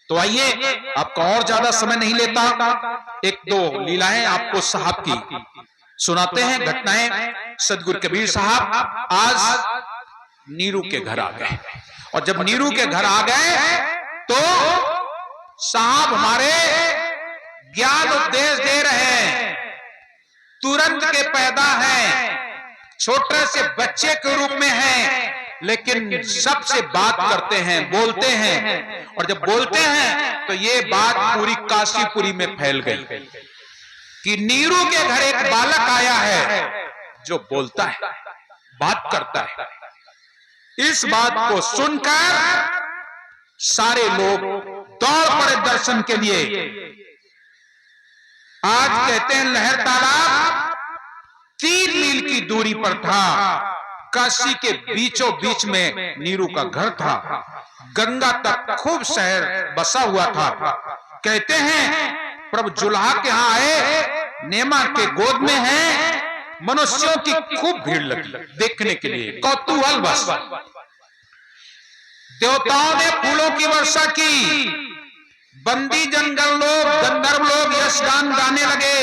तो आइए, आपका और ज्यादा समय नहीं लेता, एक दो लीलाएं आपको साहब की सुनाते हैं, घटनाएं। सदगुरु कबीर साहब आज नीरू के घर आ गए, और जब नीरू के घर आ गए तो साहब हमारे ज्ञान उपदेश दे रहे हैं, तुरंत के पैदा हैं, छोटे से बच्चे के रूप में हैं, लेकिन सबसे बात करते हैं, बोलते हैं। और जब बोलते हैं तो ये बात पूरी काशीपुरी में फैल गई कि नीरू के घर एक बालक आया है जो बोलता है, बात करता है। इस बात को सुनकर सारे लोग दौड़ पड़े दर्शन के लिए। आज कहते हैं लहर तालाब 3 मील की दूरी पर था, काशी के बीचों बीच में नीरू का घर था, गंगा तक खूब शहर बसा हुआ था। कहते हैं प्रभु जुल्हा के यहां आए, नेमा के गोद में हैं, मनुष्यों की खूब भीड़ लगी देखने के लिए, कौतूहल बस। देवताओं ने फूलों की वर्षा की, बंदी जनगण लोग, गंधर्व लोग यशगान गाने लगे,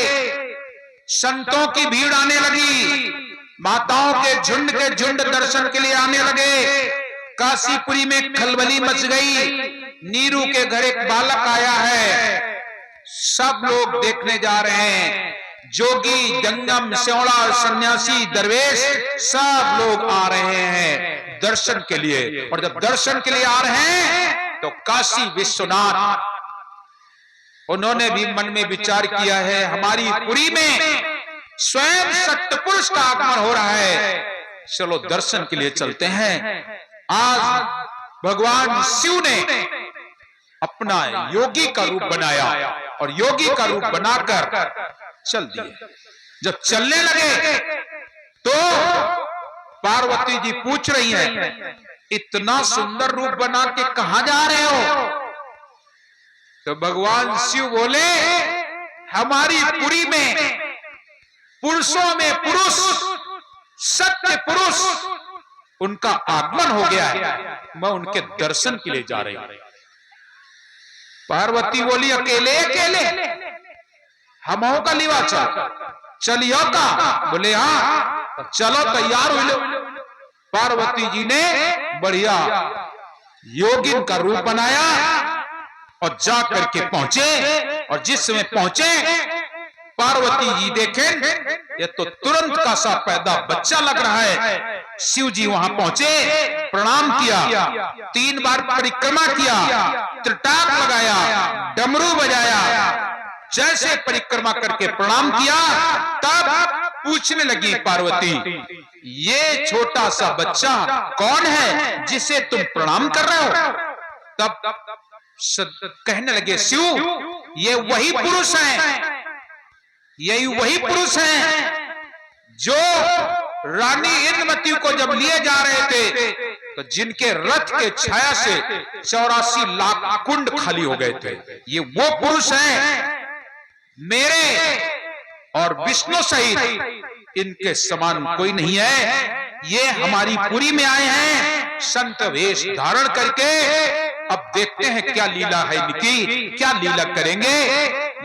संतों की भीड़ आने लगी, माताओं के झुंड दर्शन के लिए आने लगे। काशीपुरी में खलबली मच गई, नीरू के घर एक बालक आया है, सब लोग देखने जा रहे हैं। जोगी, जंगम, सेवड़ा, सन्यासी, दरवेश सब लोग आ रहे हैं दर्शन के लिए। और जब दर्शन के लिए आ रहे हैं तो काशी विश्वनाथ उन्होंने भी मन में विचार किया है, हमारी पुरी में स्वयं सत्यपुरुष का आगमन हो रहा है, चलो दर्शन के लिए चलते हैं। आज भगवान शिव ने अपना योगी का रूप बनाया और योगी का रूप बनाकर चल दिए। जब चलने लगे तो पार्वती जी पूछ रही हैं, इतना सुंदर रूप बना के कहां जा रहे हो? तो भगवान शिव बोले, हमारी पुरी में पुरुषों में पुरुष, सत्य पुरुष, उनका आगमन हो गया है, मैं उनके दर्शन के लिए जा रही हूं। पार्वती बोली, अकेले अकेले हम का लिवा चलियो का? बोले हाँ, चलो तैयार हो लो। पार्वती जी ने बढ़िया योगिन का रूप बनाया और जा करके पहुंचे। और जिस समय पहुंचे पार्वती जी देखें ये तो तुरंत का सा पैदा बच्चा लग रहा है। शिव जी वहां पहुंचे, प्रणाम किया, 3 बार परिक्रमा किया, त्रिटाक लगाया, डमरू बजाया। जैसे परिक्रमा करके प्रणाम किया तब पूछने लगी पार्वती, ये छोटा सा बच्चा कौन है जिसे तुम प्रणाम कर रहे हो? तब कहने लगे शिव, ये वही पुरुष हैं, यही वही पुरुष हैं जो रानी इंद्रमती को जब लिए जा रहे थे तो जिनके रथ के छाया से 84 लाख कुंड खाली हो गए थे। ये वो पुरुष हैं, मेरे और विष्णु सहित इनके समान कोई नहीं है। ये हमारी पुरी में आए हैं संत वेश धारण करके। अब देखते हैं क्या लीला है इनकी, क्या लीला करेंगे।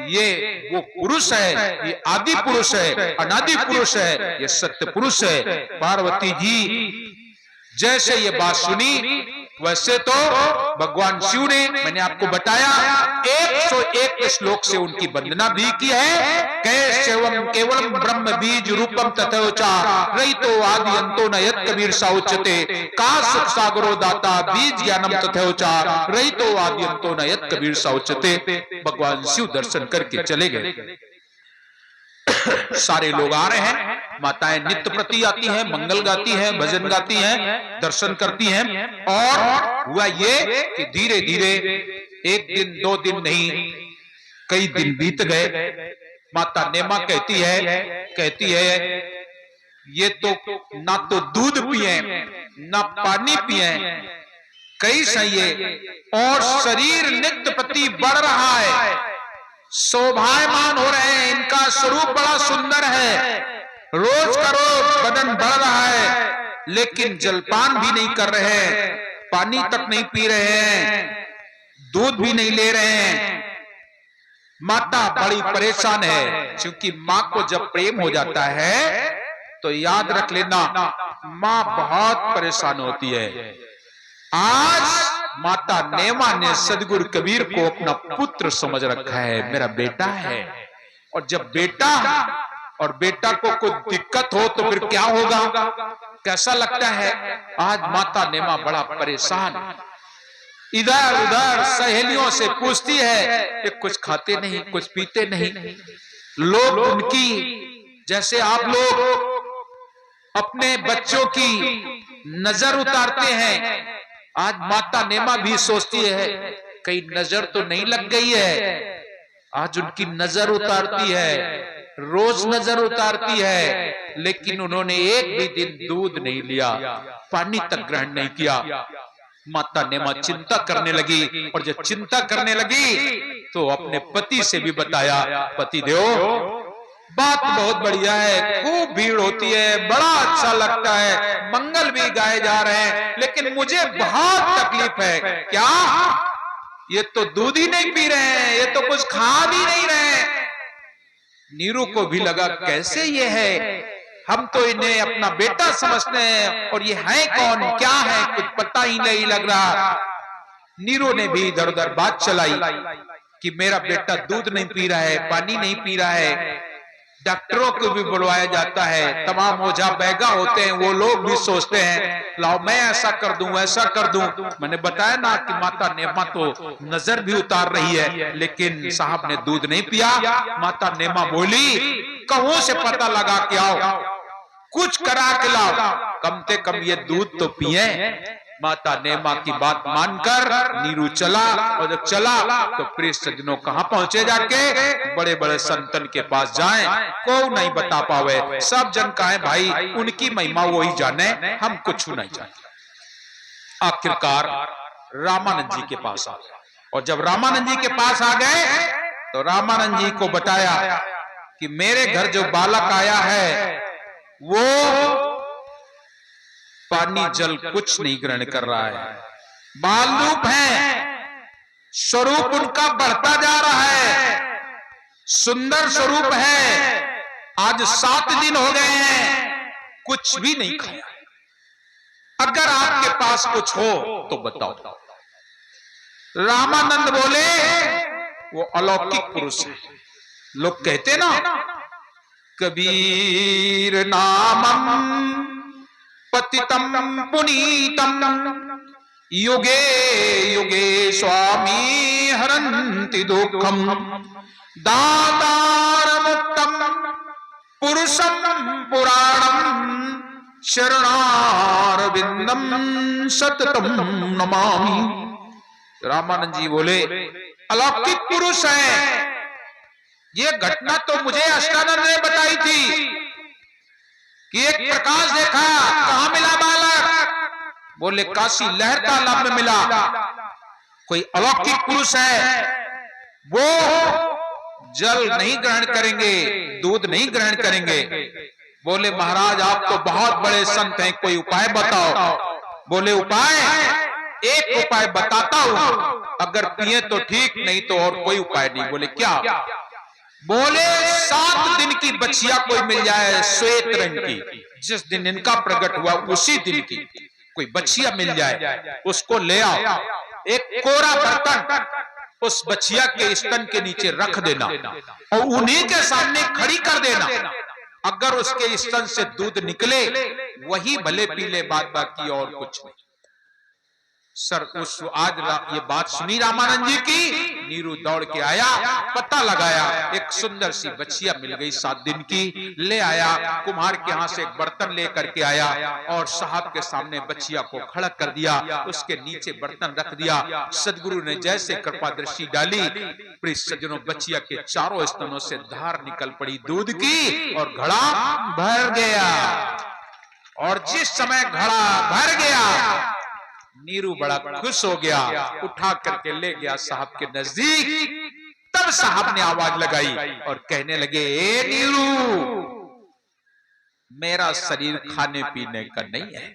ये वो पुरुष है, ये आदि पुरुष है, अनादि पुरुष है, ये सत्य पुरुष है। पार्वती जी जैसे ये बात सुनी, वैसे तो भगवान शिव ने, मैंने आपको बताया, 101 श्लोक से उनकी वंदना भी की है। कैशवम केवलम ब्रह्म बीज रूपम तथोचा रहितो आदि अंतो न यत् कबीर साउच्यते का सुख सागरो दाता बीज ज्ञानम तथोचा रहितो आदि अंतो न यत् कबीर साउच्यते। भगवान शिव दर्शन करके चले गए। सारे लोग आ रहे हैं, माताएं नित्य प्रति आती हैं, मंगल गाती हैं, भजन गाती हैं, दर्शन करती हैं। और हुआ ये कि धीरे धीरे 1 दिन 2 दिन नहीं, कई दिन बीत गए। माता नेमा कहती है ये तो ना तो दूध पिए ना पानी पिए, कई सही, और शरीर नित्य प्रति बढ़ रहा है, शोभायमान हो रहे हैं, इनका स्वरूप बड़ा सुंदर है, रोज का रोज बदन बढ़ रहा है, लेकिन जलपान भी नहीं कर रहे हैं, पानी तक नहीं पी रहे हैं, दूध भी नहीं ले रहे हैं। माता बड़ी परेशान है, क्योंकि माँ को जब प्रेम हो जाता है तो याद रख लेना, माँ बहुत परेशान होती है। आज माता नेमा ने सदगुरु कबीर को अपना पुत्र समझ रखा है, मेरा बेटा है। और जब बेटा और बेटा को कोई दिक्कत हो तो फिर क्या होगा, कैसा लगता है। आज माता नेमा बड़ा परेशान, इधर उधर सहेलियों से पूछती है कि कुछ खाते नहीं, कुछ पीते नहीं। लोग उनकी, जैसे आप लोग अपने बच्चों की नजर उतारते हैं, आज माता नेमा भी सोचती है कहीं नजर तो नहीं लग गई है। आज उनकी नजर उतारती है, रोज नजर उतारती है, लेकिन उन्होंने एक भी दिन दूध नहीं लिया, पानी तक ग्रहण नहीं किया। माता नेमा चिंता करने लगी, और जब चिंता करने लगी तो अपने पति से भी बताया, पति देव बात बहुत बढ़िया है, खूब भीड़ होती है, बड़ा अच्छा लगता है, मंगल भी गाए जा रहे हैं, लेकिन मुझे बहुत तकलीफ है। क्या? ये तो दूध ही नहीं पी रहे हैं, ये तो कुछ खा भी नहीं रहे हैं। नीरू को भी लगा कैसे ये है, हम तो इन्हें अपना बेटा समझते हैं और ये है कौन, क्या है, कुछ पता ही नहीं लग रहा। नीरू ने भी इधर उधर बात चलाई कि मेरा बेटा दूध नहीं पी रहा है, पानी नहीं पी रहा है। डॉक्टरों को भी बुलवाया जाता है, तमाम ओझा बैगा होते हैं, वो लोग भी सोचते हैं लाओ मैं ऐसा कर दूं, ऐसा कर दूं। मैंने बताया ना कि माता नेमा तो नजर भी उतार रही है, लेकिन साहब ने दूध नहीं पिया। माता नेमा बोली कहीं से पता लगा के आओ, कुछ करा के लाओ, कम से कम ये दूध तो पिए। माता नेमा की बात मानकर नीरू चला, और जब चला तो प्रिय सज्जनों कहां पहुंचे, जाके बड़े बड़े संतन के पास जाएं, को नहीं बता पावे, सब जन कहें भाई उनकी महिमा वो ही जाने, हम कुछ नहीं जानते। आखिरकार रामानंद जी के पास आ गए, और जब रामानंद जी के पास आ गए तो रामानंद जी को बताया कि मेरे घर जो बालक आया है वो पानी जल कुछ नहीं ग्रहण कर रहा है, बालरूप है, स्वरूप उनका बढ़ता जा रहा है, सुंदर स्वरूप है। आज 7 दिन हो गए हैं, कुछ भी नहीं खाया। अगर आपके पास कुछ हो तो बताओ। रामानंद बोले वो अलौकिक पुरुष है। लोग कहते ना कबीर नामम पतितम पुनीतम युगे युगे स्वामी हरन्ति दुःखम दातार मुक्तम पुरुषम पुराणम शरणारविंदम सततम नमामि। रामानंद जी बोले अलौकिक पुरुष है। ये घटना तो मुझे अष्टानंद ने बताई थी कि एक प्रकाश देखा, कहां मिला बालक? बोले काशी लहर तालाब में मिला। कोई अलौकिक पुरुष है, वो जल नहीं ग्रहण करेंगे, दूध नहीं ग्रहण करेंगे। बोले महाराज आप तो बहुत बड़े संत हैं, कोई उपाय बताओ। बोले उपाय, एक उपाय बताता हूं, अगर पिए तो ठीक, नहीं तो और कोई उपाय नहीं। बोले क्या? बोले 7 दिन की बच्चिया कोई मिल जाए श्वेत रंग की, जिस दिन इनका प्रकट हुआ उसी दिन की कोई बच्चिया मिल जाए, उसको ले आओ, एक कोरा बर्तन उस बच्चिया के स्तन के नीचे रख देना और उन्हीं के सामने खड़ी कर देना। अगर उसके स्तन से दूध निकले वही भले पी ले, बात बाकी और कुछ नहीं। सर उस आज ये बात सुनी रामानंद जी की, नीरू दौड़ के आया, पता लगाया, एक सुंदर सी बच्चिया मिल गई 7 दिन की, ले आया, कुम्हार के यहाँ से एक बर्तन लेकर के आया और साहब के सामने बच्चिया को खड़ा कर दिया, उसके नीचे बर्तन रख दिया। सदगुरु ने जैसे कृपा दृष्टि डाली, प्रिय सज्जनों बच्चिया के चारों स्तनों से धार निकल पड़ी दूध की और घड़ा भर गया। और जिस समय घड़ा भर गया नीरू बड़ा खुश हो गया, उठा करके ले गया साहब के नजदीक। तब साहब ने आवाज लगाई और कहने लगे ए नीरू, मेरा शरीर खाने पीने का नहीं है,